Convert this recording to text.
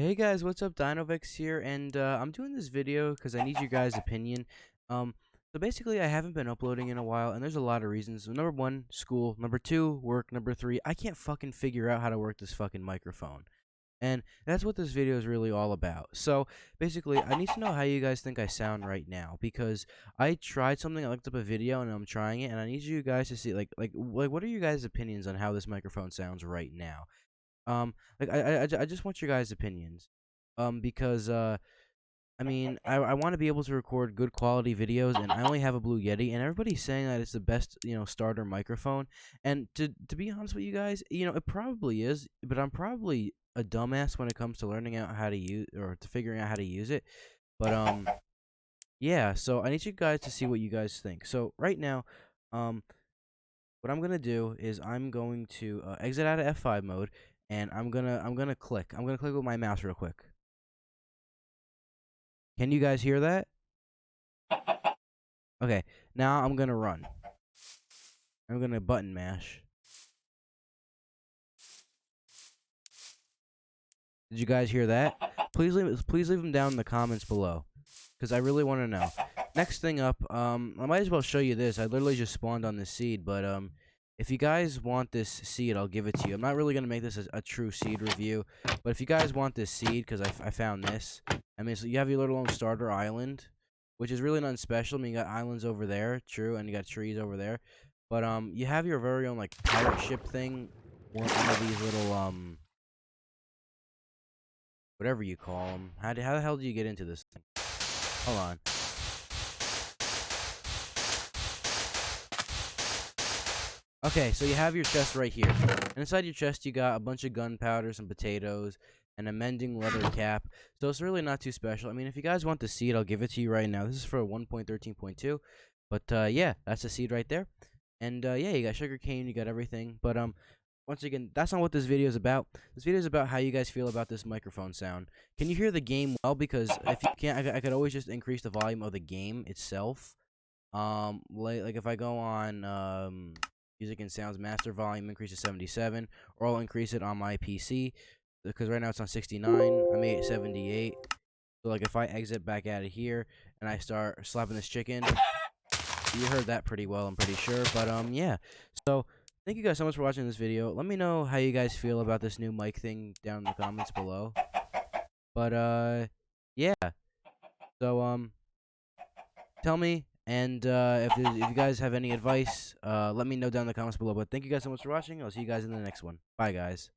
Hey guys, what's up? Dinovex here, and I'm doing this video because I need your guys' opinion. Um, so basically, I haven't been uploading in a while, and there's a lot of reasons. So number one, school. Number two, work. Number three, I can't fucking figure out how to work this fucking microphone. And that's what this video is really all about. So basically, I need to know how you guys think I sound right now because I tried something. I looked up a video and I'm trying it, and I need you guys to see like what are you guys' opinions on how this microphone sounds right now? I just want your guys' opinions. Because I mean, I want to be able to record good quality videos, and I only have a Blue Yeti, and everybody's saying that it's the best, starter microphone. And to be honest with you guys, it probably is, but I'm probably a dumbass when it comes to learning out how to use or to figuring out how to use it. But yeah. So I need you guys to see what you guys think. So right now, um, what I'm gonna do is I'm going to exit out of F5 mode, and I'm gonna click. I'm gonna click with my mouse real quick. Can you guys hear that? Okay. Now I'm gonna run. I'm gonna button mash. Did you guys hear that? Please leave them down in the comments below, because I really want to know. Next thing up, I might as well show you this. I literally just spawned on this seed, but if you guys want this seed, I'll give it to you. I'm not really gonna make this a true seed review, but if you guys want this seed, because I found this. I mean, so you have your little own starter island, which is really nothing special. I mean, you got islands over there, true, and you got trees over there, but you have your very own like pirate ship thing, one of these little whatever you call them. How the hell do you get into this thing? Hold on. Okay, so you have your chest right here. And inside your chest, you got a bunch of gunpowder, some potatoes, and a mending leather cap. So it's really not too special. I mean, if you guys want the seed, I'll give it to you right now. This is for 1.13.2. But yeah, that's the seed right there. And yeah, you got sugar cane, you got everything. But once again, that's not what this video is about. This video is about how you guys feel about this microphone sound. Can you hear the game well? Because if you can't, I could always just increase the volume of the game itself. Like if I go on music and sounds master volume, increase to 77, or I'll increase it on my PC because right now it's on 69. I made it 78. So like if I exit back out of here and I start slapping this chicken, you heard that pretty well, I'm pretty sure. But yeah. So thank you guys so much for watching this video. Let me know how you guys feel about this new mic thing down in the comments below. But yeah. So tell me, and if you guys have any advice, let me know down in the comments below. But thank you guys so much for watching. I'll see you guys in the next one. Bye, guys.